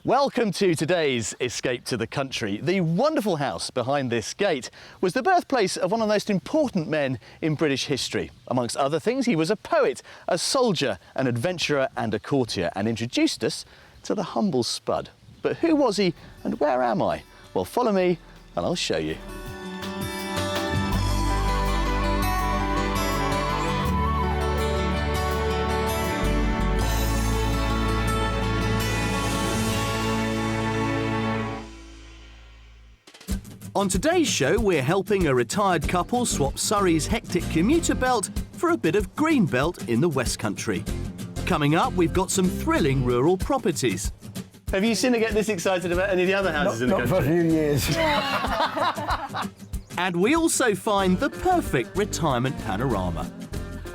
Welcome to today's Escape to the Country. The wonderful house behind this gate was the birthplace of one of the most important men in British history. Amongst other things, he was a poet, a soldier, an adventurer and a courtier, and introduced us to the humble Spud. But who was he and where am I? Well, follow me and I'll show you. On today's show, we're helping a retired couple swap Surrey's hectic commuter belt for a bit of green belt in the West Country. Coming up, we've got some thrilling rural properties. Have you seen her get this excited about any of the other houses in the country? Not for a few years. And we also find the perfect retirement panorama.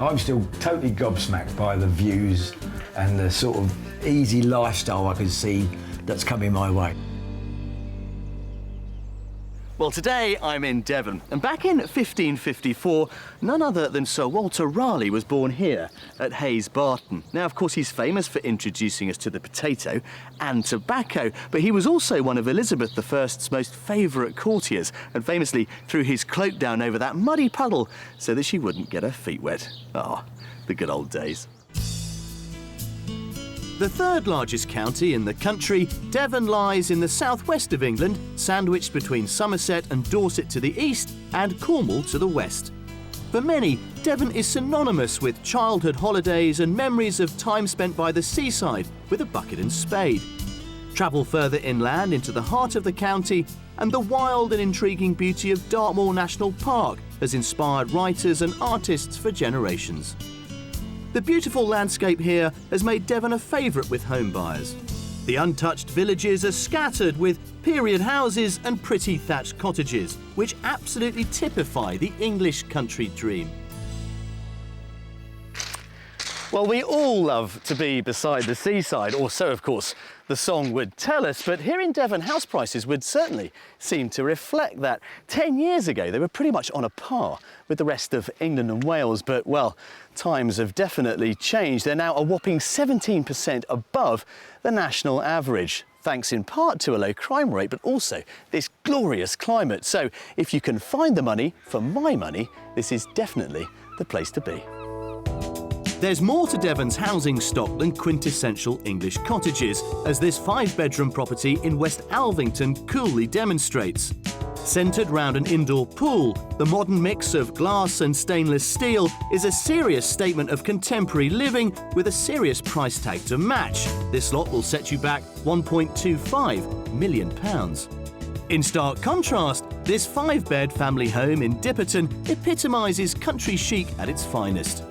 I'm still totally gobsmacked by the views and the sort of easy lifestyle I can see that's coming my way. Well, today I'm in Devon, and back in 1554, none other than Sir Walter Raleigh was born here at Hayes Barton. Now, of course, he's famous for introducing us to the potato and tobacco, but he was also one of Elizabeth I's most favourite courtiers, and famously threw his cloak down over that muddy puddle so that she wouldn't get her feet wet. Ah, the good old days. The third largest county in the country, Devon lies in the southwest of England, sandwiched between Somerset and Dorset to the east and Cornwall to the west. For many, Devon is synonymous with childhood holidays and memories of time spent by the seaside with a bucket and spade. Travel further inland into the heart of the county, and the wild and intriguing beauty of Dartmoor National Park has inspired writers and artists for generations. The beautiful landscape here has made Devon a favourite with home buyers. The untouched villages are scattered with period houses and pretty thatched cottages, which absolutely typify the English country dream. Well, we all love to be beside the seaside, or so, of course, the song would tell us, but here in Devon, house prices would certainly seem to reflect that. 10 years ago, they were pretty much on a par with the rest of England and Wales, but, well, times have definitely changed. They're now a whopping 17% above the national average, thanks in part to a low crime rate, but also this glorious climate. So if you can find the money for my money, this is definitely the place to be. There's more to Devon's housing stock than quintessential English cottages, as this 5-bedroom property in West Alvington coolly demonstrates. Centred round an indoor pool, the modern mix of glass and stainless steel is a serious statement of contemporary living with a serious price tag to match. This lot will set you back £1.25 million. In stark contrast, this 5-bed family home in Dipperton epitomises country chic at its finest.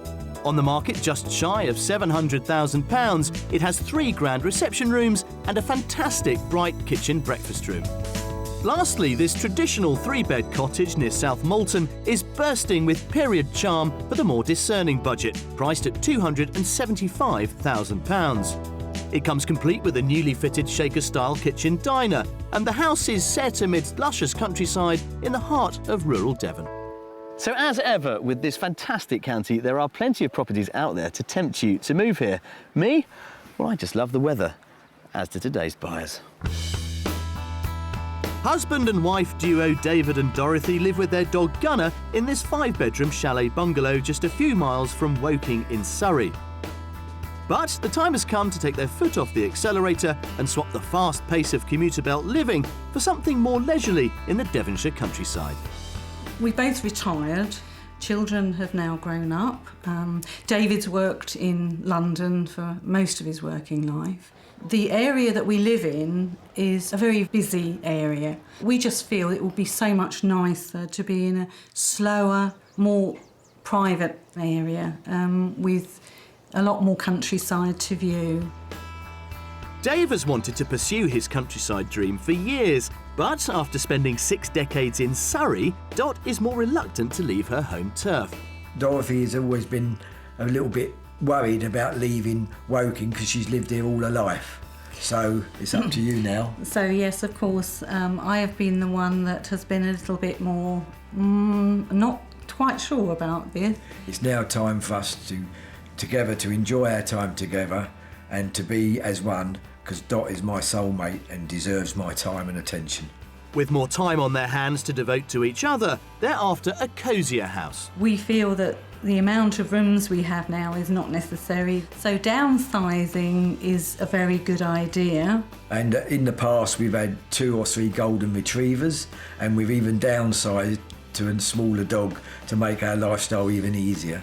On the market just shy of £700,000, it has 3 grand reception rooms and a fantastic bright kitchen breakfast room. Lastly, this traditional 3-bed cottage near South Molton is bursting with period charm for the more discerning budget, priced at £275,000. It comes complete with a newly fitted shaker-style kitchen diner, and the house is set amidst luscious countryside in the heart of rural Devon. So as ever with this fantastic county, there are plenty of properties out there to tempt you to move here. Me? Well, I just love the weather, as do today's buyers. Husband and wife duo David and Dorothy live with their dog Gunner in this 5-bedroom chalet bungalow just a few miles from Woking in Surrey. But the time has come to take their foot off the accelerator and swap the fast pace of commuter belt living for something more leisurely in the Devonshire countryside. We both retired. Children have now grown up. David's worked in London for most of his working life. The area that we live in is a very busy area. We just feel it would be so much nicer to be in a slower, more private area with a lot more countryside to view. Dave has wanted to pursue his countryside dream for years, but after spending 6 decades in Surrey, Dot is more reluctant to leave her home turf. Dorothy has always been a little bit worried about leaving Woking because she's lived here all her life. So it's up to you now. So yes, of course, I have been the one that has been a little bit more not quite sure about this. It's now time for us to enjoy our time together and to be as one, because Dot is my soulmate and deserves my time and attention. With more time on their hands to devote to each other, they're after a cosier house. We feel that the amount of rooms we have now is not necessary, so downsizing is a very good idea. And in the past we've had 2 or 3 golden retrievers, and we've even downsized to a smaller dog to make our lifestyle even easier.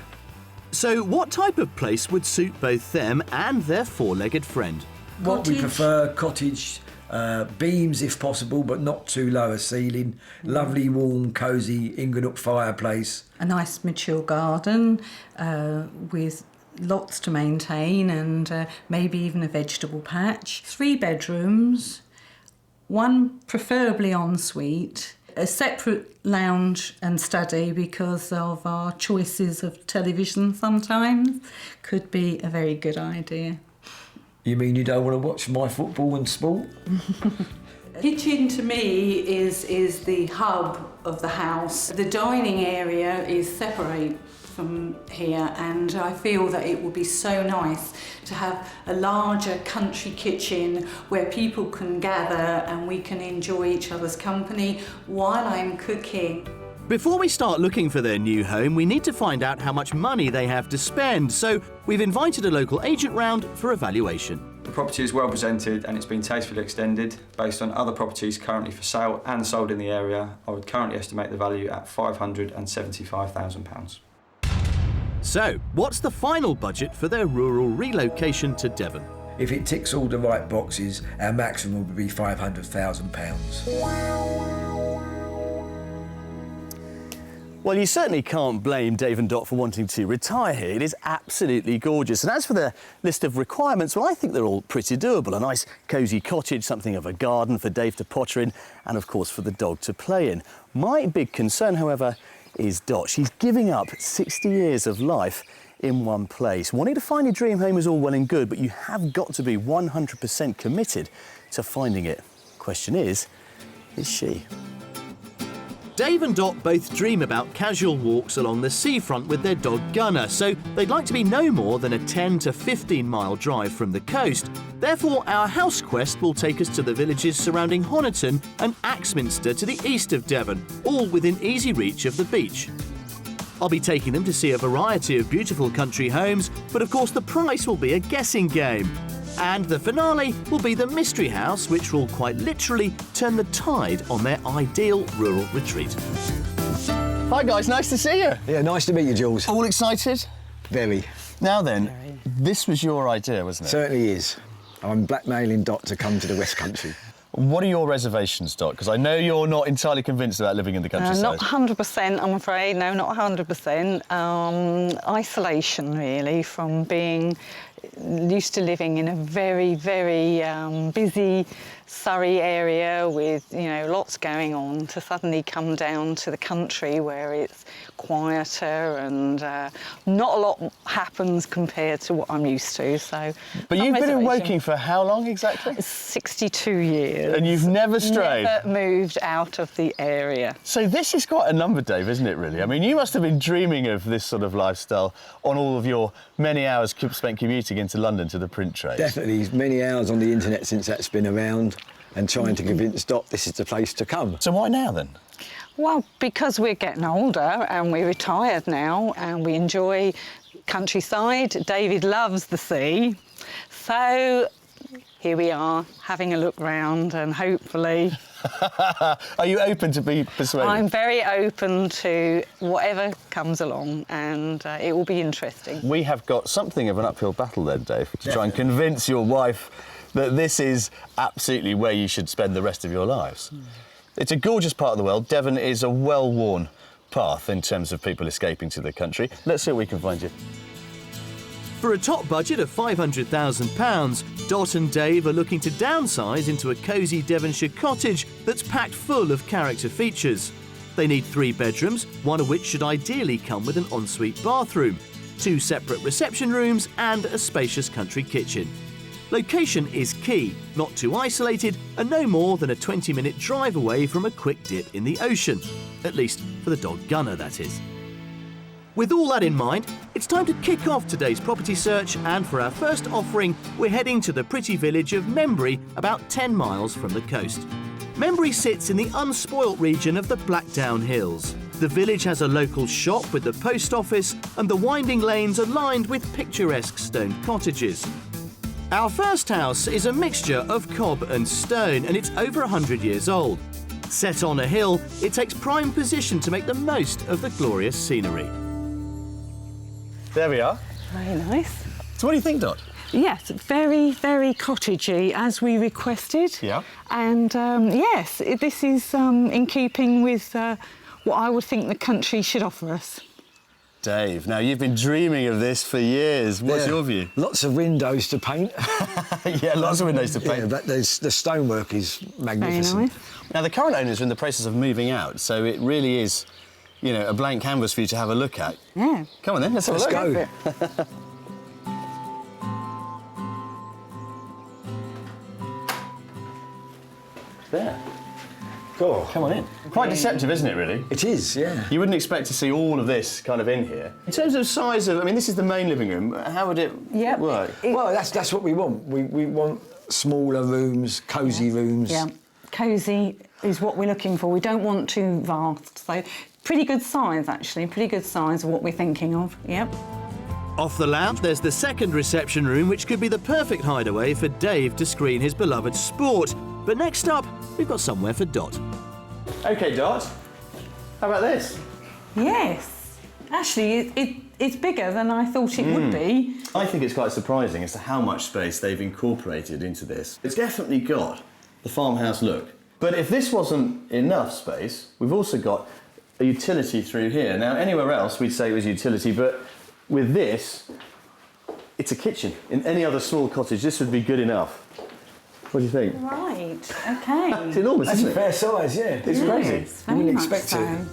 So what type of place would suit both them and their 4-legged friend? What we Cottage. prefer, cottage, beams if possible, but not too low a ceiling. Lovely, warm, cosy Inglewood fireplace. A nice mature garden with lots to maintain and maybe even a vegetable patch. 3 bedrooms, 1 preferably ensuite, a separate lounge and study because of our choices of television sometimes could be a very good idea. You mean you don't want to watch my football and sport? Kitchen to me is the hub of the house. The dining area is separate from here, and I feel that it would be so nice to have a larger country kitchen where people can gather and we can enjoy each other's company while I'm cooking. Before we start looking for their new home, we need to find out how much money they have to spend, so we've invited a local agent round for evaluation. The property is well presented and it's been tastefully extended. Based on other properties currently for sale and sold in the area, I would currently estimate the value at £575,000. So, what's the final budget for their rural relocation to Devon? If it ticks all the right boxes, our maximum would be £500,000. Well, you certainly can't blame Dave and Dot for wanting to retire here. It is absolutely gorgeous. And as for the list of requirements, well, I think they're all pretty doable. A nice cosy cottage, something of a garden for Dave to potter in, and of course for the dog to play in. My big concern, however, is Dot. She's giving up 60 years of life in one place. Wanting to find your dream home is all well and good, but you have got to be 100% committed to finding it. Question is she? Dave and Dot both dream about casual walks along the seafront with their dog Gunner, so they'd like to be no more than a 10 to 15 mile drive from the coast. Therefore, our house quest will take us to the villages surrounding Honiton and Axminster to the east of Devon, all within easy reach of the beach. I'll be taking them to see a variety of beautiful country homes, but of course the price will be a guessing game. And the finale will be the mystery house, which will quite literally turn the tide on their ideal rural retreat. Hi guys, nice to see you. Yeah, nice to meet you, Jules. All excited? Very. Now then, this was your idea, wasn't it? Certainly is. I'm blackmailing Dot to come to the West Country. What are your reservations, Dot? Because I know you're not entirely convinced about living in the countryside. Not 100%, I'm afraid. No, not 100%. Isolation, really, from being used to living in a very, very busy Surrey area with, you know, lots going on, to suddenly come down to the country where it's quieter and not a lot happens compared to what I'm used to. So, but you've been in Woking for how long exactly? 62 years. And you've never strayed? Never moved out of the area. So this is quite a number, Dave, isn't it, really? I mean, you must have been dreaming of this sort of lifestyle on all of your many hours spent commuting into London to the print trade. Definitely many hours on the internet since that's been around and trying to convince Dot this is the place to come. So why now, then? Well, because we're getting older and we're retired now and we enjoy countryside. David loves the sea. So here we are, having a look round and hopefully... Are you open to be persuaded? I'm very open to whatever comes along and it will be interesting. We have got something of an uphill battle then, Dave, to try and convince your wife that this is absolutely where you should spend the rest of your lives. It's a gorgeous part of the world. Devon is a well-worn path in terms of people escaping to the country. Let's see what we can find you. For a top budget of £500,000, Dot and Dave are looking to downsize into a cosy Devonshire cottage that's packed full of character features. They need 3 bedrooms, one of which should ideally come with an ensuite bathroom, 2 separate reception rooms and a spacious country kitchen. Location is key, not too isolated and no more than a 20-minute drive away from a quick dip in the ocean. At least for the dog Gunner, that is. With all that in mind, it's time to kick off today's property search, and for our first offering, we're heading to the pretty village of Membry, about 10 miles from the coast. Membry sits in the unspoilt region of the Blackdown Hills. The village has a local shop with the post office, and the winding lanes are lined with picturesque stone cottages. Our first house is a mixture of cob and stone, and it's over 100 years old. Set on a hill, it takes prime position to make the most of the glorious scenery. There we are. Very nice. So what do you think, Dot? Yes, very, very cottagey, as we requested. Yeah. And yes, this is in keeping with what I would think the country should offer us. Dave, now you've been dreaming of this for years. What's your view? Lots of windows to paint. Yeah, lots of windows to paint. Yeah, but the stonework is magnificent. Very nice. Now, the current owners are in the process of moving out, so it really is, you know, a blank canvas for you to have a look at. Yeah. Come on then, let's have a look. Go. There. Cool. Come on in. Quite deceptive, isn't it, really? It is, yeah. You wouldn't expect to see all of this kind of in here. In terms of size of, I mean, this is the main living room. How would it work? Well, that's what we want. We want smaller rooms, cosy rooms. Yeah, cosy is what we're looking for. We don't want too vast. So pretty good size, actually. Pretty good size of what we're thinking of. Yep. Off the lounge, there's the second reception room, which could be the perfect hideaway for Dave to screen his beloved sport. But next up, we've got somewhere for Dot. OK, Dot. How about this? Yes. Actually, it's bigger than I thought it would be. I think it's quite surprising as to how much space they've incorporated into this. It's definitely got the farmhouse look. But if this wasn't enough space, we've also got a utility through here. Now, anywhere else, we'd say it was utility, but with this, it's a kitchen. In any other small cottage, this would be good enough. What do you think? Right, OK. It's enormous, That's isn't a it? fair size, yeah. It's crazy. Yes, You wouldn't very much expect so. to.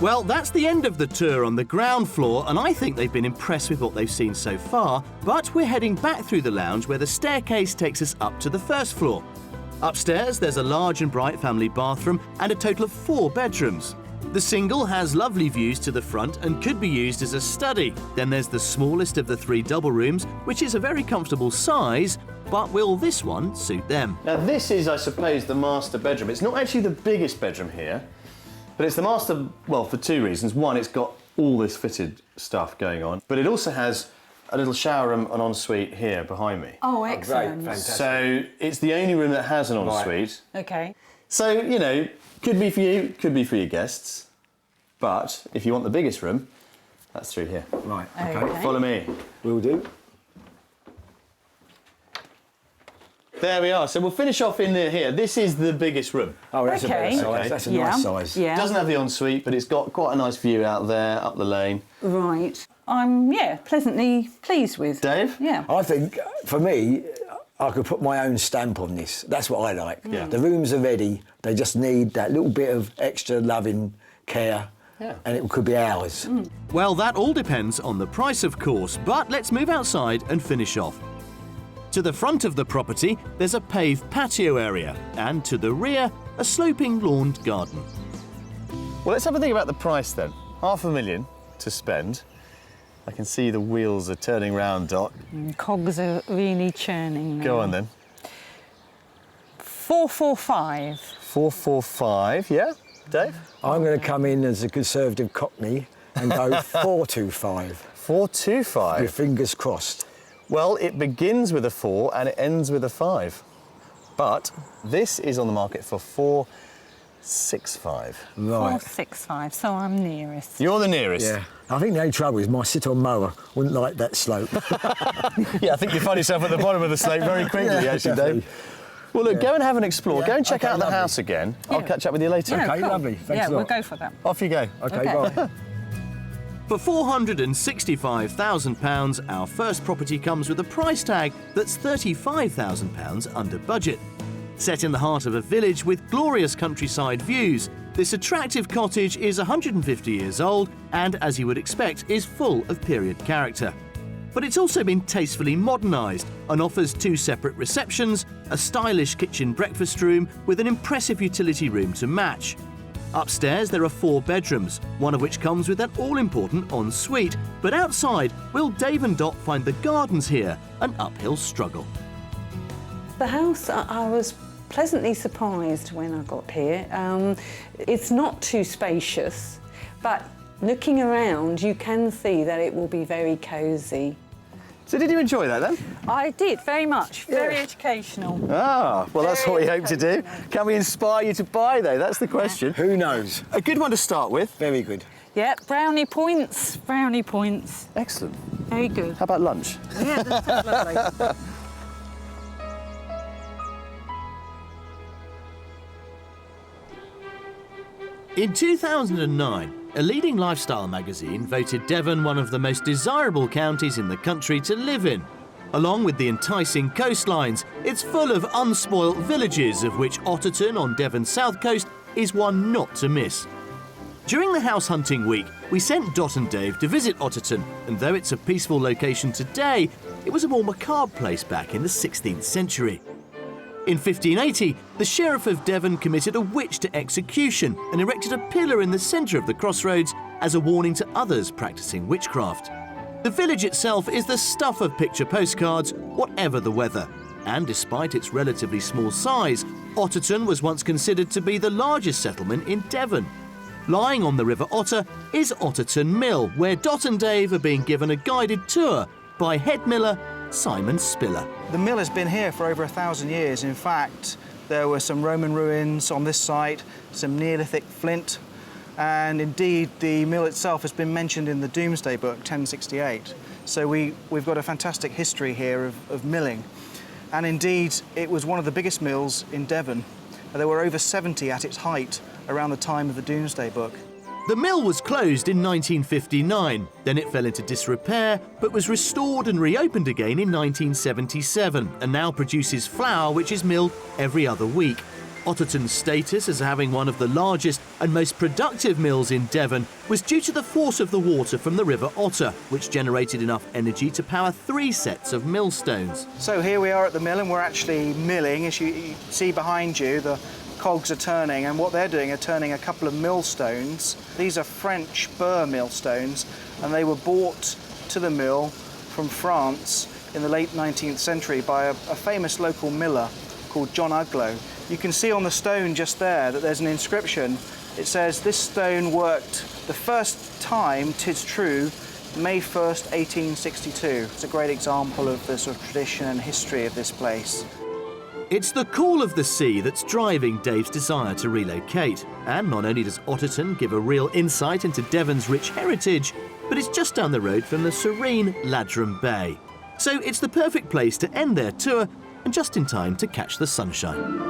Well, that's the end of the tour on the ground floor, and I think they've been impressed with what they've seen so far. But we're heading back through the lounge where the staircase takes us up to the first floor. Upstairs, there's a large and bright family bathroom and a total of 4 bedrooms. The single has lovely views to the front and could be used as a study. Then there's the smallest of the 3 double rooms, which is a very comfortable size, but will this one suit them? Now this is, I suppose, the master bedroom. It's not actually the biggest bedroom here, but it's the master, well, for 2 reasons. One, it's got all this fitted stuff going on, but it also has a little shower room and ensuite here behind me. Oh, excellent. Fantastic. So it's the only room that has an ensuite. OK. So, you know, could be for you, could be for your guests. But if you want the biggest room, that's through here. Right, OK. Okay. Follow me. Will do. There we are. So we'll finish off in here. This is the biggest room. Oh, that's a better Okay. size. Okay. That's a Yeah. nice size. Yeah. Doesn't have the ensuite, but it's got quite a nice view out there, up the lane. Right. I'm, pleasantly pleased with. Dave? Yeah. I think, for me, I could put my own stamp on this. That's what I like. Yeah. The rooms are ready. They just need that little bit of extra loving care. Yeah. And it could be ours. Well, that all depends on the price, of course, but let's move outside and finish off. To the front of the property, there's a paved patio area, and to the rear, a sloping lawned garden. Well, let's have a think about the price then. $500,000 to spend. I can see the wheels are turning round, Dot. Cogs are really churning now. Go on then. 445. 445, yeah? Dave? I'm going to come in as a conservative cockney and go 425. 425. Your fingers crossed. Well, it begins with a 4 and it ends with a 5. But this is on the market for 465. Right. 465, so I'm nearest. You're the nearest. Yeah. I think the only trouble is my sit-on mower wouldn't like that slope. Yeah, I think you find yourself at the bottom of the slope very quickly, actually, definitely. Dave. Well, look, go and have an explore. Yeah, Go and check okay, out the lovely. house again. I'll Yeah. catch up with you later. Okay, lovely. Thanks yeah, a lot. we'll go for that. Off you go. Okay, Okay. bye. For £465,000, our first property comes with a price tag that's £35,000 under budget. Set in the heart of a village with glorious countryside views, this attractive cottage is 150 years old and, as you would expect, is full of period character. But it's also been tastefully modernised and offers 2 separate receptions, a stylish kitchen breakfast room with an impressive utility room to match. Upstairs there are 4 bedrooms, one of which comes with an all-important ensuite. But outside, will Dave and Dot find the gardens here an uphill struggle? The house, I was pleasantly surprised when I got here. It's not too spacious, but looking around you can see that it will be very cosy. So did you enjoy that then? I did, very much. Very educational. Ah, well that's what we hope to do. educational. Can we inspire you to buy though? That's the question. Who knows? A good one to start with. Very good. Yep, brownie points, brownie points. Excellent. Very good. How about lunch? Yeah, that's lovely. In 2009, a leading lifestyle magazine voted Devon one of the most desirable counties in the country to live in. Along with the enticing coastlines, it's full of unspoilt villages, of which Otterton on Devon's south coast is one not to miss. During the house hunting week, we sent Dot and Dave to visit Otterton, and though it's a peaceful location today, it was a more macabre place back in the 16th century. In 1580, the Sheriff of Devon committed a witch to execution and erected a pillar in the centre of the crossroads as a warning to others practising witchcraft. The village itself is the stuff of picture postcards, whatever the weather. And despite its relatively small size, Otterton was once considered to be the largest settlement in Devon. Lying on the River Otter is Otterton Mill, where Dot and Dave are being given a guided tour by head miller Simon Spiller. The mill has been here for over 1,000 years. In fact, there were some Roman ruins on this site, some Neolithic flint, and indeed the mill itself has been mentioned in the Domesday Book, 1068. So we've got a fantastic history here of milling. And indeed, it was one of the biggest mills in Devon. There were over 70 at its height around the time of the Domesday Book. The mill was closed in 1959, then it fell into disrepair, but was restored and reopened again in 1977, and now produces flour which is milled every other week. Otterton's status as having one of the largest and most productive mills in Devon was due to the force of the water from the River Otter, which generated enough energy to power 3 sets of millstones. So here we are at the mill, and we're actually milling. As you see behind you, the cogs are turning, and what they're doing are turning a couple of millstones. These are French burr millstones, and they were brought to the mill from France in the late 19th century by a famous local miller called John Uglow. You can see on the stone just there that there's an inscription. It says, "This stone worked the first time, 'tis true, May 1st, 1862. It's a great example of the sort of tradition and history of this place. It's the call of the sea that's driving Dave's desire to relocate. And not only does Otterton give a real insight into Devon's rich heritage, but it's just down the road from the serene Ladram Bay. So it's the perfect place to end their tour, and just in time to catch the sunshine.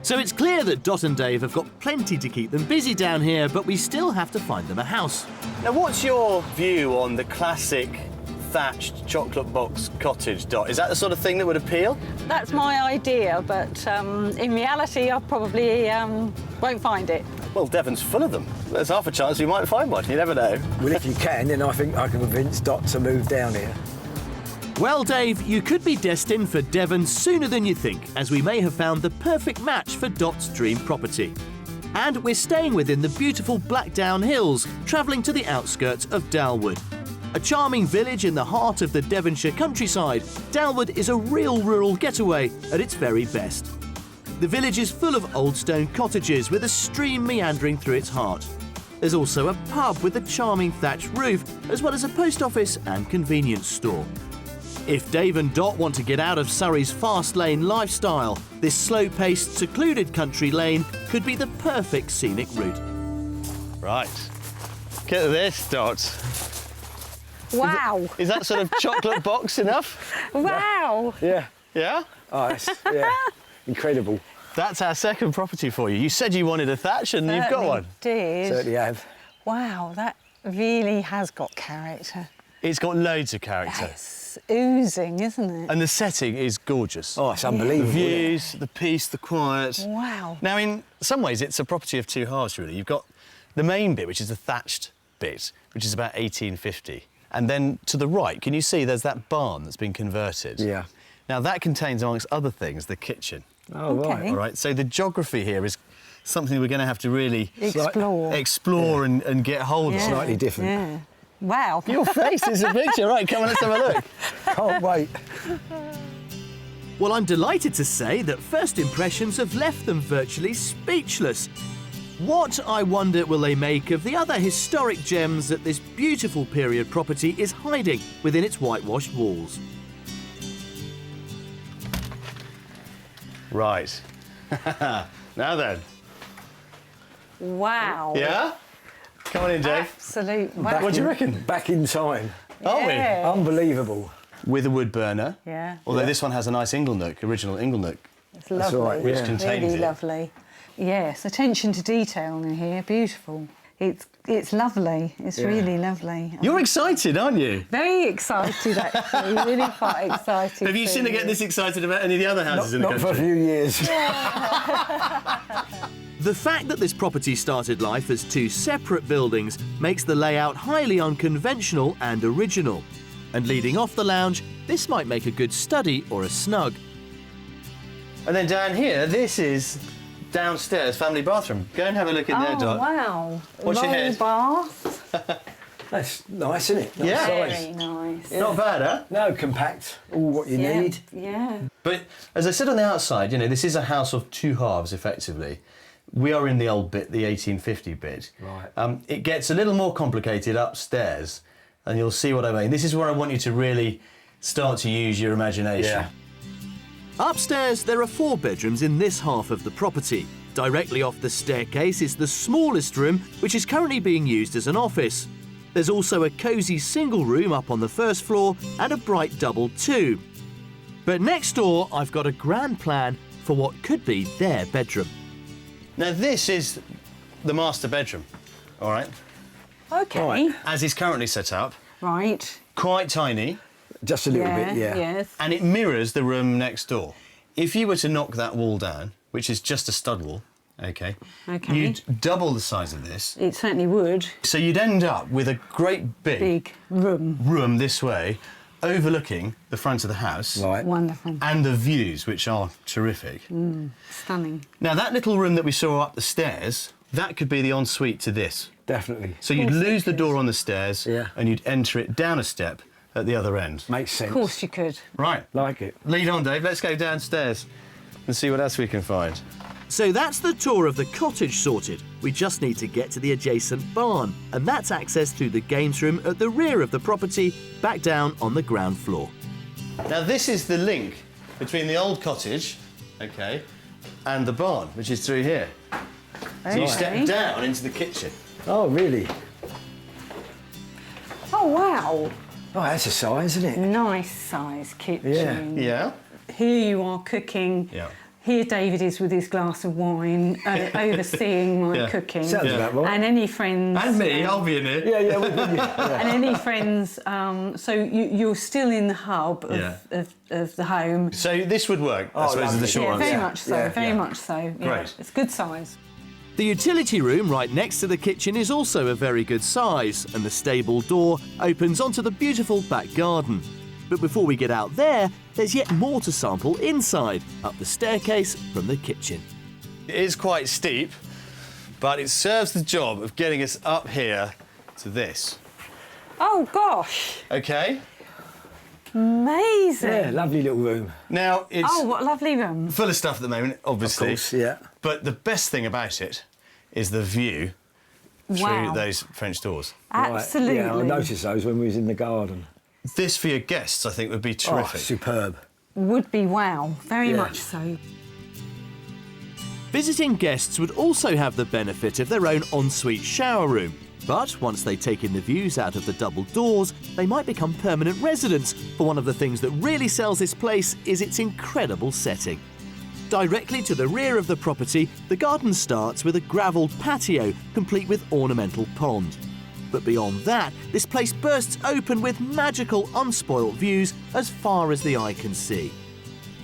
So it's clear that Dot and Dave have got plenty to keep them busy down here, but we still have to find them a house. Now, what's your view on the classic thatched chocolate box cottage, Dot? Is that the sort of thing that would appeal? That's my idea, but in reality I probably won't find it. Well, Devon's full of them. There's half a chance we might find one, you never know. Well, if you can, then I think I can convince Dot to move down here. Well, Dave, you could be destined for Devon sooner than you think, as we may have found the perfect match for Dot's dream property. And we're staying within the beautiful Blackdown Hills, travelling to the outskirts of Dalwood. A charming village in the heart of the Devonshire countryside, Dalwood is a real rural getaway at its very best. The village is full of old stone cottages with a stream meandering through its heart. There's also a pub with a charming thatched roof, as well as a post office and convenience store. If Dave and Dot want to get out of Surrey's fast lane lifestyle, this slow-paced, secluded country lane could be the perfect scenic route. Right. Look at this, Dot. Wow. Is that sort of chocolate box enough? Wow. Yeah. Yeah? Oh, yeah. Incredible. That's our second property for you. You said you wanted a thatch and you've got one. Did. Certainly have. Wow, that really has got character. It's got loads of character. It's oozing, isn't it? And the setting is gorgeous. Oh, it's The unbelievable. views, the peace, the quiet. Wow. Now, in some ways, it's a property of two halves, really. You've got the main bit, which is the thatched bit, which is about 1850. And then to the right, can you see there's that barn that's been converted? Yeah. Now, that contains, amongst other things, the kitchen. Oh, Okay. right. All right, so the geography here is something we're going to have to really Explore. and get hold of. Slightly different. Yeah. Wow. Your face is a picture. Right, come on, let's have a look. Can't wait. Well, I'm delighted to say that first impressions have left them virtually speechless. What, I wonder, will they make of the other historic gems that this beautiful period property is hiding within its whitewashed walls? Right. Now then. Wow. Yeah? Come on in, Dave. Absolute. Wow. What do you reckon? Back in time. Aren't we? Yeah. Unbelievable. With a wood burner. Yeah. Although this one has a nice inglenook, original inglenook. It's lovely. right, Which yeah. contains really it. lovely. Yes, attention to detail in here, beautiful. It's lovely. It's really lovely. You're excited, aren't you? Very excited, actually. Really quite excited. Have you seen her get this excited about any of the other houses in the Not for a country? few years. The fact that this property started life as two separate buildings makes the layout highly unconventional and original. And leading off the lounge, this might make a good study or a snug. And then down here, this is downstairs family bathroom. Go and have a look in there, Dot. Wow. What's your Roll head? bath. That's nice, isn't it? Nice Yeah. size. Very nice. Not bad, huh? No, compact. All what you need. Yeah. But as I said on the outside, you know, this is a house of two halves, effectively. We are in the old bit, the 1850 bit. Right. It gets a little more complicated upstairs, and you'll see what I mean. This is where I want you to really start to use your imagination. Yeah. Upstairs, there are 4 bedrooms in this half of the property. Directly off the staircase is the smallest room, which is currently being used as an office. There's also a cosy single room up on the first floor and a bright double too. But next door, I've got a grand plan for what could be their bedroom. Now, this is the master bedroom, all right? Okay. As is currently set up, Right. quite tiny, Just a little bit, yeah. Yes. and it mirrors the room next door. If you were to knock that wall down, which is just a stud wall, okay, you'd double the size of this. It certainly would. So you'd end up with a great Big room. room this way, overlooking the front of the house. Right. Wonderful. And the views, which are terrific. Stunning. Now, that little room that we saw up the stairs, that could be the ensuite to this. Definitely. So you'd lose the door on the stairs, Yeah. and you'd enter it down a step at the other end. Makes sense. Of course you could. Right. Like it. Lead on, Dave. Let's go downstairs and see what else we can find. So that's the tour of the cottage sorted. We just need to get to the adjacent barn, and that's access through the games room at the rear of the property, back down on the ground floor. Now, this is the link between the old cottage, okay, and the barn, which is through here. So you step down into the kitchen. Oh, really? Oh, wow. Oh, that's a size, isn't it? Nice size kitchen. Yeah. Here you are cooking. Yeah. Here David is with his glass of wine, overseeing my Yeah. cooking. Sounds about right. And any friends... And me, I'll be in it. Yeah, yeah, yeah. And any friends... so you're still in the hub of, Yeah. of the home. So this would work, I suppose, is the lovely. short Yeah, answer. very much so, Yeah, very yeah. much so. Yeah. Great. It's good size. The utility room right next to the kitchen is also a very good size, and the stable door opens onto the beautiful back garden. But before we get out there, there's yet more to sample inside, up the staircase from the kitchen. It is quite steep, but it serves the job of getting us up here to this. Oh, gosh. Okay? Amazing. Yeah, lovely little room. Now, it's Oh, what a lovely room. full of stuff at the moment, obviously. Of course, yeah. But the best thing about it is the view through Wow. those French doors. Absolutely. Right. Yeah, I noticed those when we was in the garden. This, for your guests, I think would be Oh, terrific. superb. Would be wow. Very Yeah. much so. Visiting guests would also have the benefit of their own ensuite shower room. But once they take in the views out of the double doors, they might become permanent residents, for one of the things that really sells this place is its incredible setting. Directly to the rear of the property, the garden starts with a gravelled patio, complete with ornamental pond. But beyond that, this place bursts open with magical, unspoilt views as far as the eye can see.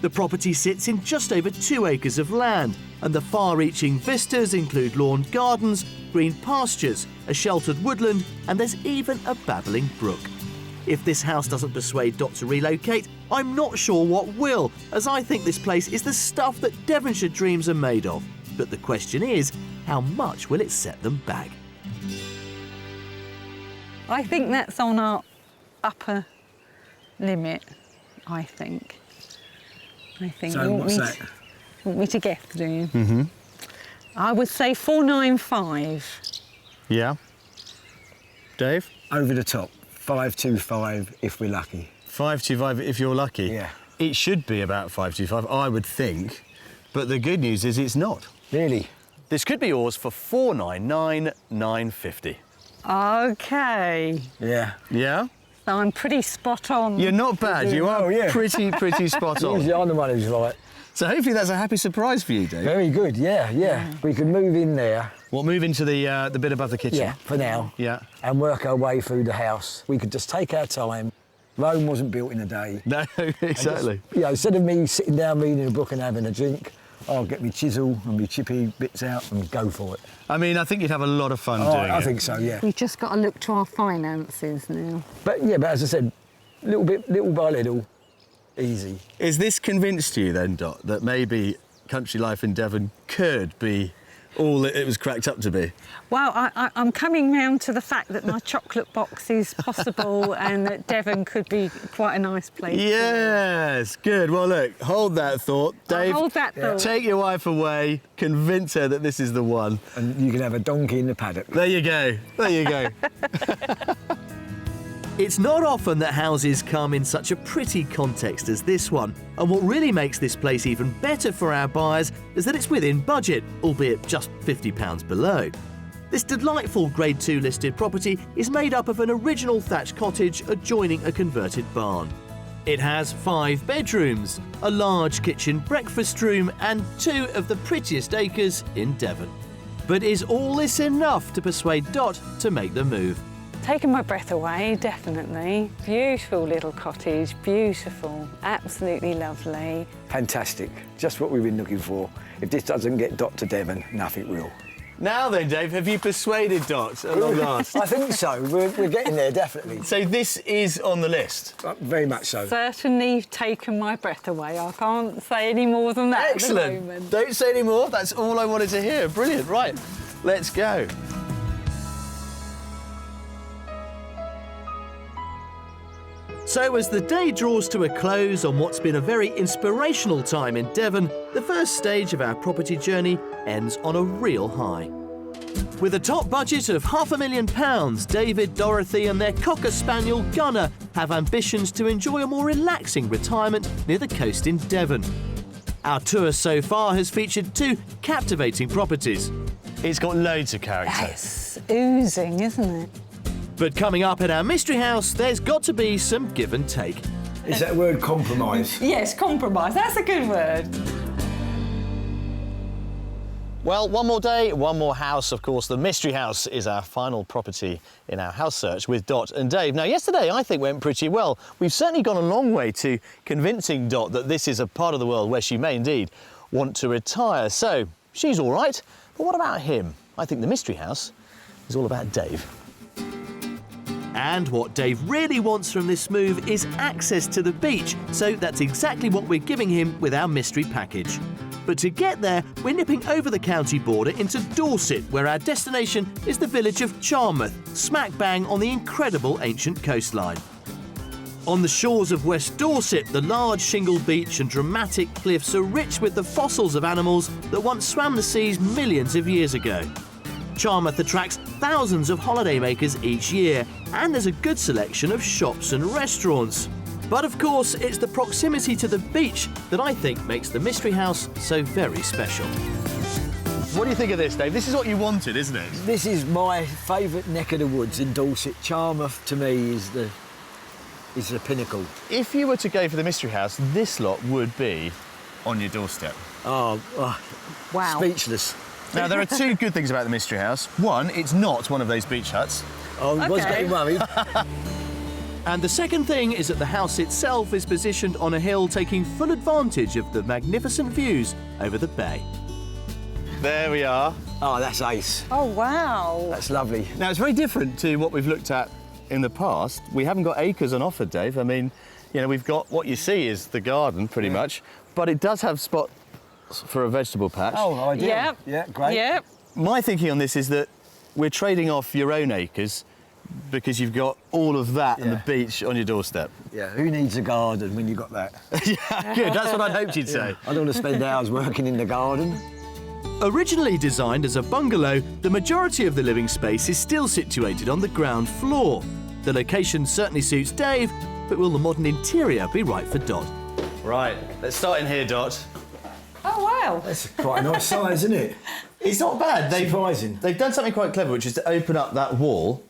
The property sits in just over 2 acres of land, and the far-reaching vistas include lawn gardens, green pastures, a sheltered woodland, and there's even a babbling brook. If this house doesn't persuade Dot to relocate, I'm not sure what will, as I think this place is the stuff that Devonshire dreams are made of. but the question is, how much will it set them back? I think that's on our upper limit, I think. So You what's want that? Want me to guess, do you? Mm-hmm. I would say 495. Yeah. Dave? Over the top, 525 if we're lucky. 525 if you're lucky. Yeah. It should be about 525, I would think. But the good news is it's not. Really? This could be yours for 499,950. OK. Yeah. Yeah? So I'm pretty spot on. You're not bad. You are yeah. pretty spot on. Usually I'm the one who's right. So hopefully that's a happy surprise for you, Dave. Very good, yeah. We could move in there, We'll move into the bit above the kitchen. yeah, for now. Yeah. And work our way through the house. We could just take our time. Rome wasn't built in a day. No, exactly. You know, instead of me sitting down reading a book and having a drink, I'll get my chisel and my chippy bits out and go for it. I mean, I think you'd have a lot of fun doing it. I think so, yeah. We've just got to look to our finances now. But as I said, little by little, easy. Is this convinced you then, Dot, that maybe country life in Devon could be all that it was cracked up to be? Well, I'm coming round to the fact that my chocolate box is possible and that Devon could be quite a nice place. Yes, good. Well, look, hold that thought. Dave, hold that thought. Take your wife away, convince her that this is the one. And you can have a donkey in the paddock. There you go. There you go. It's not often that houses come in such a pretty context as this one, and what really makes this place even better for our buyers is that it's within budget, albeit just £50 below. This delightful Grade 2 listed property is made up of an original thatched cottage adjoining a converted barn. It has 5 bedrooms, a large kitchen breakfast room and 2 of the prettiest acres in Devon. But is all this enough to persuade Dot to make the move? Taken my breath away, definitely. Beautiful little cottage, beautiful, absolutely lovely. Fantastic. Just what we've been looking for. If this doesn't get Dot to Devon, nothing will. Now then, Dave, have you persuaded Dot at long last? I think so. We're getting there, definitely. So this is on the list? Very much so. Certainly taken my breath away. I can't say any more than that at the Excellent. moment. Don't say any more. That's all I wanted to hear. Brilliant. Right, let's go. So as the day draws to a close on what's been a very inspirational time in Devon, the first stage of our property journey ends on a real high. With a top budget of £500,000, David, Dorothy and their Cocker Spaniel Gunner have ambitions to enjoy a more relaxing retirement near the coast in Devon. Our tour so far has featured 2 captivating properties. It's got loads of character. It's oozing, isn't it? But coming up at our mystery house, there's got to be some give and take. Is that word compromise? Yes, compromise. That's a good word. Well, one more day, one more house. Of course, the mystery house is our final property in our house search with Dot and Dave. Now, yesterday, I think, went pretty well. We've certainly gone a long way to convincing Dot that this is a part of the world where she may indeed want to retire. So, she's all right. But what about him? I think the mystery house is all about Dave. And what Dave really wants from this move is access to the beach, so that's exactly what we're giving him with our mystery package. But to get there, we're nipping over the county border into Dorset, where our destination is the village of Charmouth, smack bang on the incredible ancient coastline. On the shores of West Dorset, the large shingle beach and dramatic cliffs are rich with the fossils of animals that once swam the seas millions of years ago. Charmouth attracts thousands of holidaymakers each year, and there's a good selection of shops and restaurants. But of course, it's the proximity to the beach that I think makes the mystery house so very special. What do you think of this, Dave? This is what you wanted, isn't it? This is my favourite neck of the woods in Dorset. Charmouth, to me, is the pinnacle. If you were to go for the mystery house, this lot would be on your doorstep. Oh, Wow. speechless. Now, there are 2 good things about the mystery house. One, it's not one of those beach huts. I was Okay. getting worried. And the second thing is that the house itself is positioned on a hill taking full advantage of the magnificent views over the bay. There we are. Oh, that's ace. Oh, wow. That's lovely. Now, it's very different to what we've looked at in the past. We haven't got acres on offer, Dave. I mean, you know, we've got what you see is the garden, pretty much, but it does have spot plots for a vegetable patch. Oh, ideal. Yep. Yeah, great. Yep. My thinking on this is that we're trading off your own acres because you've got all of that and the Yeah. beach on your doorstep. Yeah, who needs a garden when you've got that? Yeah, good. That's what I'd hoped you'd say. I don't want to spend hours working in the garden. Originally designed as a bungalow, the majority of the living space is still situated on the ground floor. The location certainly suits Dave, but will the modern interior be right for Dot? Right, let's start in here, Dot. Oh, wow. That's quite a nice size, isn't it? It's not bad. Surprising. They've done something quite clever, which is to open up that wall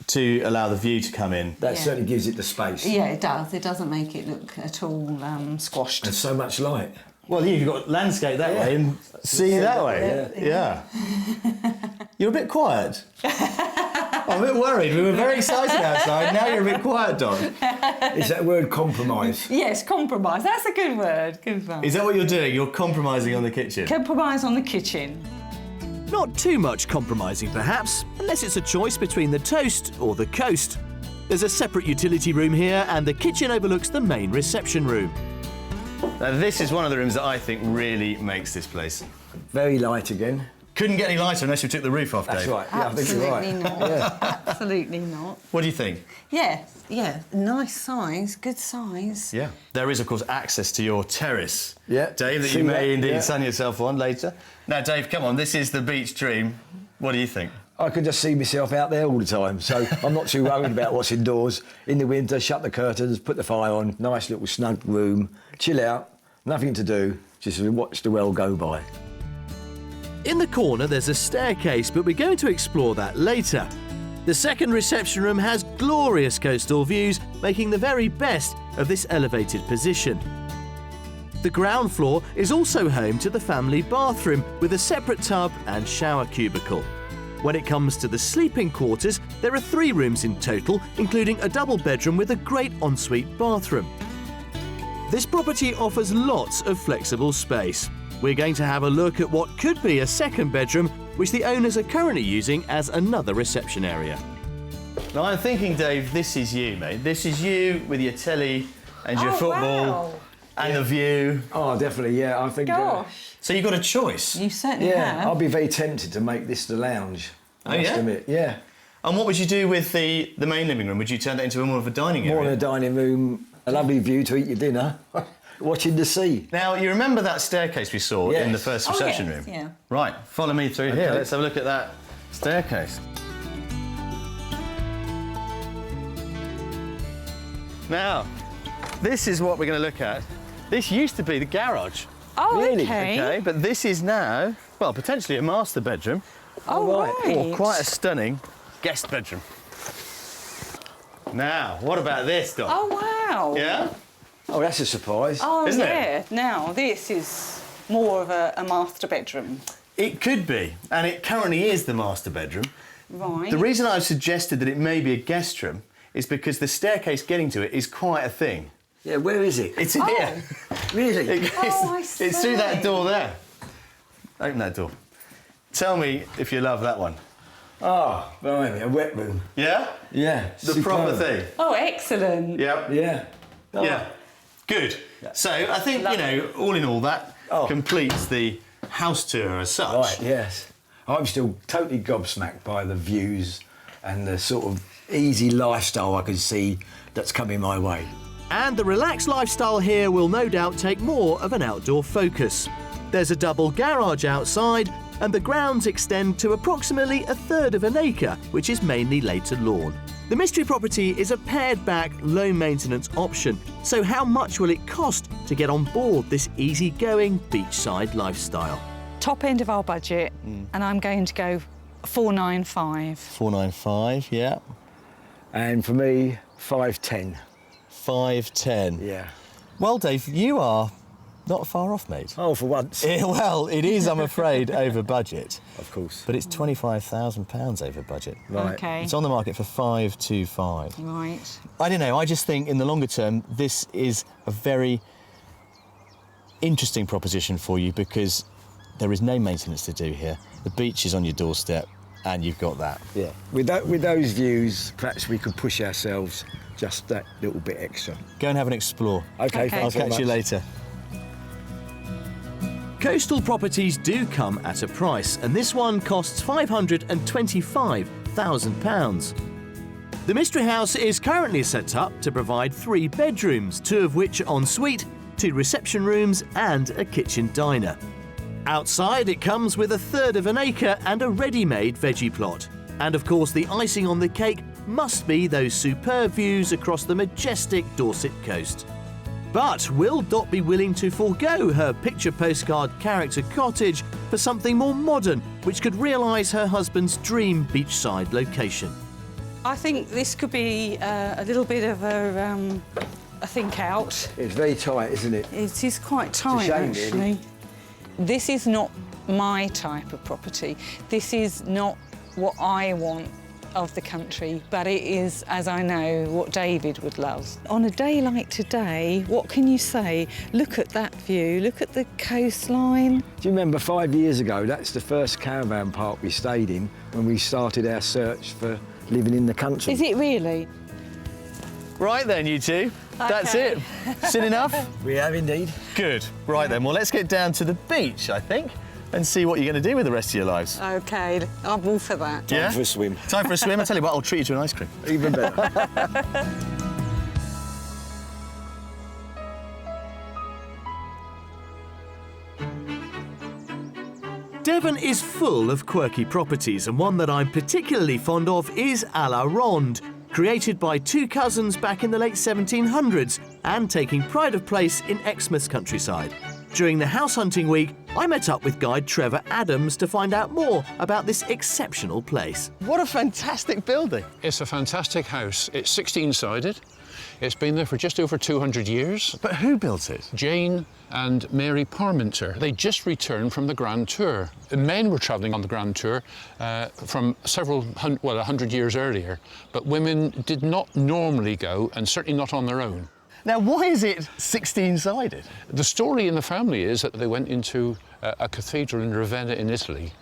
to allow the view to come in. That Yeah. certainly gives it the space. Yeah, it does. It doesn't make it look at all squashed. There's so much light. Well, you've got landscape that way and sea that way. Yeah. You're a bit quiet. I'm a bit worried. We were very excited outside. Now you're a bit quiet, Don. Is that word compromise? Yes, compromise. That's a good word. Good one. Is that what you're doing? You're compromising on the kitchen? Compromise on the kitchen. Not too much compromising, perhaps, unless it's a choice between the toast or the coast. There's a separate utility room here, and the kitchen overlooks the main reception room. Now, this is one of the rooms that I think really makes this place. Very light again. Couldn't get any lighter unless you took the roof off, Dave. That's right. Yeah, I think you're right. Absolutely not. Absolutely not. What do you think? Yeah. Nice size, good size. Yeah. There is, of course, access to your terrace, Yeah. Dave, that See you may that? indeed Yeah. sun yourself on later. Now, Dave, come on, this is the beach dream. What do you think? I can just see myself out there all the time, so I'm not too worried about what's indoors. In the winter, shut the curtains, put the fire on, nice little snug room, chill out, nothing to do, just watch the world go by. In the corner, there's a staircase, but we're going to explore that later. The second reception room has glorious coastal views, making the very best of this elevated position. The ground floor is also home to the family bathroom with a separate tub and shower cubicle. When it comes to the sleeping quarters, there are 3 rooms in total, including a double bedroom with a great ensuite bathroom. This property offers lots of flexible space. We're going to have a look at what could be a second bedroom, which the owners are currently using as another reception area. Now, I'm thinking, Dave, this is you, mate. This is you with your telly and your football Wow. and the view. Oh, definitely, yeah, I think... Gosh, So you've got a choice. you certainly yeah, have. I'll be very tempted to make this the lounge. I Oh, must yeah? admit, yeah. And what would you do with the main living room? Would you turn that into more of a dining More in area? a dining room, a lovely view to eat your dinner, watching the sea. Now, you remember that staircase we saw in the Yes. first Oh, reception yes, room? yeah. Right, follow me through here. Okay. Let's have a look at that staircase. Now, this is what we're going to look at. This used to be the garage, Oh, Really? okay, but this is now, well, potentially a master bedroom Oh, right. or quite a stunning guest bedroom. Now, what about this, Doc? Oh, wow. Yeah? Oh, that's a surprise. Oh, Isn't it? yeah. Now, this is more of a master bedroom. It could be, and it currently is the master bedroom. Right. The reason I've suggested that it may be a guest room is because the staircase getting to it is quite a thing. Yeah, where is it? It's in here. Really? It's through that door there. Open that door. Tell me if you love that one. Oh, blimey, a wet room. Yeah? Yeah. The proper thing. Oh, excellent. Yep. Yeah. Oh. Yeah. Good. So I think, you know, all in all, that completes the house tour as such. Right, yes. I'm still totally gobsmacked by the views and the sort of easy lifestyle I can see that's coming my way. And the relaxed lifestyle here will no doubt take more of an outdoor focus. There's a double garage outside, and the grounds extend to approximately 1/3 of an acre, which is mainly laid to lawn. The mystery property is a pared-back, low-maintenance option, so how much will it cost to get on board this easy-going beachside lifestyle? Top end of our budget, and I'm going to go 495. 495, yeah. And for me, 510. 510. Yeah. Well, Dave, you are not far off, mate. Oh, for once. Well, it is, I'm afraid, over budget. Of course. But it's £25,000 over budget. Right. Okay. It's on the market for 525. Right. I don't know, I just think in the longer term, this is a very interesting proposition for you because there is no maintenance to do here. The beach is on your doorstep and you've got that. Yeah. With those views, perhaps we could push ourselves just that little bit extra. Go and have an explore. Okay, Okay. I'll thanks very catch you much. later. Coastal properties do come at a price, and this one costs £525,000. The Mystery House is currently set up to provide 3 bedrooms, 2 of which are en suite, 2 reception rooms and a kitchen diner. Outside it comes with 1/3 of an acre and a ready-made veggie plot. And of course the icing on the cake must be those superb views across the majestic Dorset coast. But will Dot be willing to forego her picture postcard character cottage for something more modern, which could realise her husband's dream beachside location? I think this could be a little bit of a think out. It's very tight, isn't it? It is quite tight, shame, actually. really. This is not my type of property. This is not what I want of the country, but it is, as I know, what David would love. On a day like today, what can you say? Look at that view, look at the coastline. Do you remember 5 years ago, that's the first caravan park we stayed in when we started our search for living in the country? Is it really? Right then, you two. That's it. Seen enough? We have indeed. Good. Right then, well, let's get down to the beach, I think, and see what you're going to do with the rest of your lives. OK, I'm all for that. Yeah? Time for a swim. Time for a swim. I tell you what, I'll treat you to an ice cream. Even better. Devon is full of quirky properties, and one that I'm particularly fond of is A La Ronde, created by 2 cousins back in the late 1700s and taking pride of place in Exmouth's countryside. During the house hunting week, I met up with guide Trevor Adams to find out more about this exceptional place. What a fantastic building. It's a fantastic house. It's 16-sided. It's been there for just over 200 years. But who built it? Jane and Mary Parmenter. They just returned from the Grand Tour. The men were travelling on the Grand Tour from 100 years earlier, but women did not normally go, and certainly not on their own. Now, why is it 16-sided? The story in the family is that they went into a cathedral in Ravenna in Italy,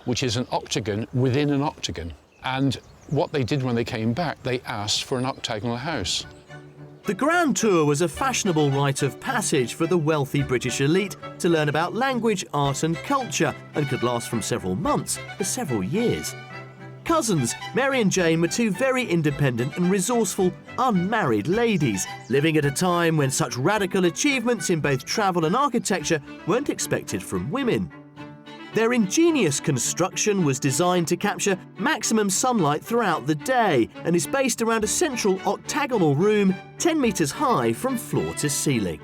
which is an octagon within an octagon. And what they did when they came back, they asked for an octagonal house. The Grand Tour was a fashionable rite of passage for the wealthy British elite to learn about language, art and culture, and could last from several months to several years. Cousins, Mary and Jane were 2 very independent and resourceful, unmarried ladies, living at a time when such radical achievements in both travel and architecture weren't expected from women. Their ingenious construction was designed to capture maximum sunlight throughout the day and is based around a central octagonal room 10 metres high from floor to ceiling.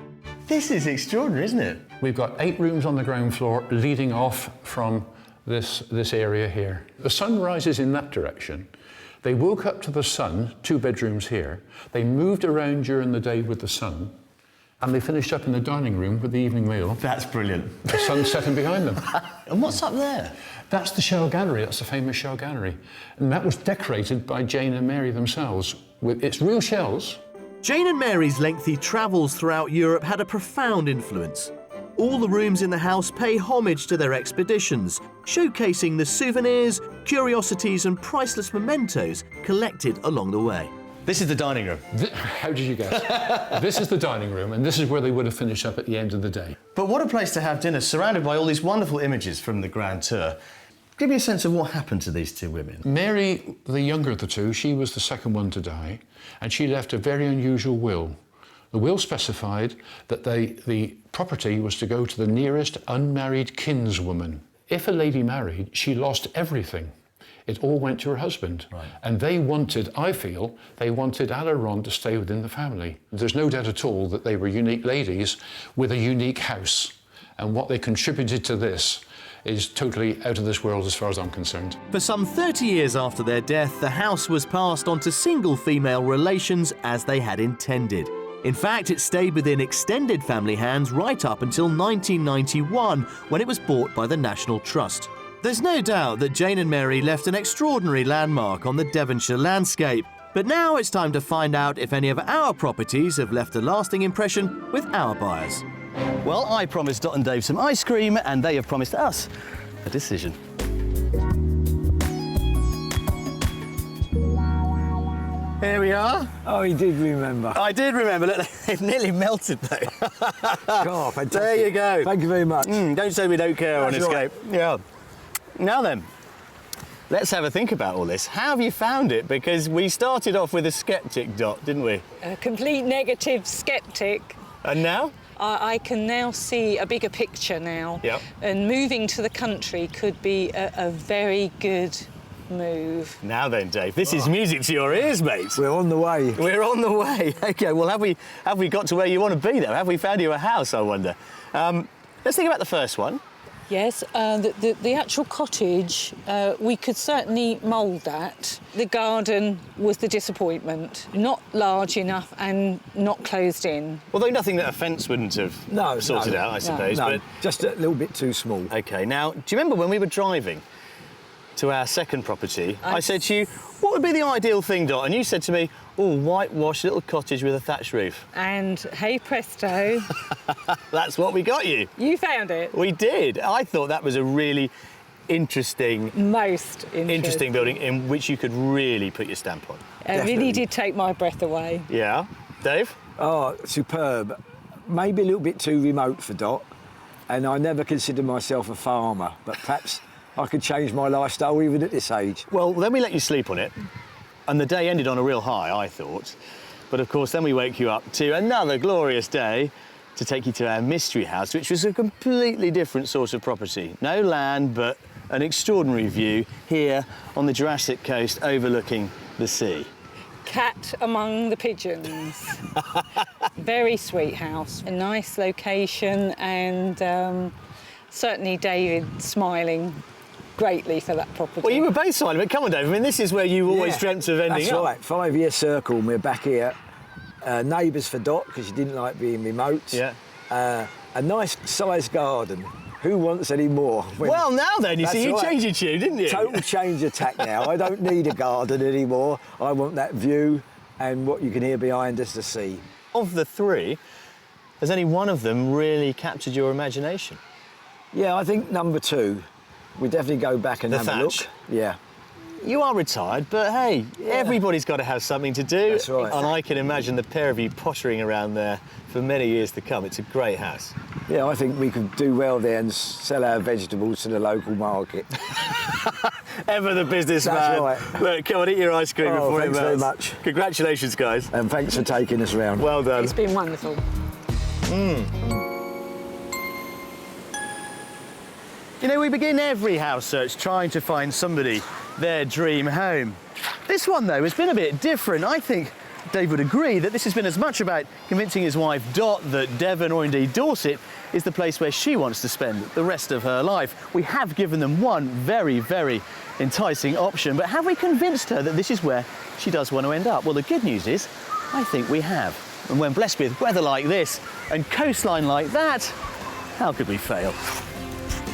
This is extraordinary, isn't it? We've got 8 rooms on the ground floor leading off from this area here. The sun rises in that direction. They woke up to the sun, 2 bedrooms here. They moved around during the day with the sun, and they finished up in the dining room with the evening meal. That's brilliant. The sun setting behind them. And what's up there? That's the Shell Gallery. That's the famous Shell Gallery. And that was decorated by Jane and Mary themselves. It's real shells. Jane and Mary's lengthy travels throughout Europe had a profound influence. All the rooms in the house pay homage to their expeditions, showcasing the souvenirs, curiosities and priceless mementos collected along the way. This is the dining room. How did you guess? This is the dining room, and this is where they would have finished up at the end of the day. But what a place to have dinner, surrounded by all these wonderful images from the Grand Tour. Give me a sense of what happened to these 2 women. Mary, the younger of the 2, she was the second one to die, and she left a very unusual will. The will specified that the property was to go to the nearest unmarried kinswoman. If a lady married, she lost everything. It all went to her husband. Right. And they wanted, I feel, they wanted A La Ronde to stay within the family. There's no doubt at all that they were unique ladies with a unique house. And what they contributed to this is totally out of this world as far as I'm concerned. For some 30 years after their death, the house was passed on to single female relations as they had intended. In fact, it stayed within extended family hands right up until 1991, when it was bought by the National Trust. There's no doubt that Jane and Mary left an extraordinary landmark on the Devonshire landscape, but now it's time to find out if any of our properties have left a lasting impression with our buyers. Well, I promised Dot and Dave some ice cream, and they have promised us a decision. Here we are. Oh, he did remember. I did remember. Look, they've nearly melted though. Oh, fantastic. There you go. Thank you very much. Don't say we don't care on That's Escape. right. Yeah. Now then, let's have a think about all this. How have you found it? Because we started off with a sceptic, Dot, didn't we? A complete negative sceptic. And now? I can now see a bigger picture now. Yep. And moving to the country could be a very good move. Now then, Dave, this is music to your ears, mate. We're on the way. We're on the way. OK, well, have we got to where you want to be, though? Have we found you a house, I wonder? Let's think about the first one. Yes, the actual cottage, we could certainly mould that. The garden was the disappointment. Not large enough and not closed in. Although nothing that a fence wouldn't have sorted out, I suppose. No, but just a little bit too small. OK, now, do you remember when we were driving to our second property, I said to you, what would be the ideal thing, Dot? And you said to me, oh, whitewashed little cottage with a thatched roof. And hey presto. That's what we got you. You found it. We did. I thought that was a really interesting, Most interesting building in which you could really put your stamp on. It really did take my breath away. Yeah. Dave? Oh, superb. Maybe a little bit too remote for Dot. And I never considered myself a farmer, but perhaps I could change my lifestyle even at this age. Well, then we let you sleep on it, and the day ended on a real high, I thought. But of course, then we woke you up to another glorious day to take you to our mystery house, which was a completely different sort of property. No land, but an extraordinary view here on the Jurassic coast overlooking the sea. Cat among the pigeons. Very sweet house. A nice location, and certainly David smiling greatly for that property. Well, you were both silent, but come on, Dave. I mean, this is where you always dreamt of ending That's up. right, 5-year circle, and we're back here. Neighbours for Dot, because she didn't like being remote. Yeah. A nice sized garden. Who wants any more? Well, now then, you That's see, you right. changed your tune, didn't you? Total change of tack now. I don't need a garden anymore. I want that view and what you can hear behind us, the sea. Of the three, has any one of them really captured your imagination? Yeah, I think number 2. We definitely go back and The have thatch? a look. Yeah. You are retired, but hey, everybody's got to have something to do. That's right. And I can imagine the pair of you pottering around there for many years to come. It's a great house. Yeah, I think we could do well there and sell our vegetables to the local market. Ever the businessman. That's right. Look, come on, eat your ice cream before thanks it very melts. much. Congratulations, guys. And thanks for taking us round. Well done. It's been wonderful. You know, we begin every house search trying to find somebody their dream home. This one, though, has been a bit different. I think Dave would agree that this has been as much about convincing his wife Dot that Devon, or indeed Dorset, is the place where she wants to spend the rest of her life. We have given them one very, very enticing option, but have we convinced her that this is where she does want to end up? Well, the good news is, I think we have. And when blessed with weather like this and coastline like that, how could we fail?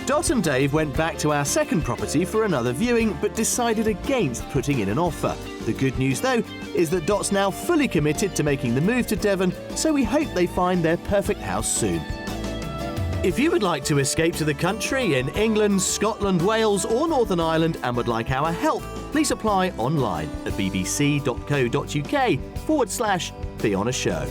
Dot and Dave went back to our second property for another viewing, but decided against putting in an offer. The good news, though, is that Dot's now fully committed to making the move to Devon, so we hope they find their perfect house soon. If you would like to escape to the country in England, Scotland, Wales or Northern Ireland and would like our help, please apply online at bbc.co.uk/Be On A Show.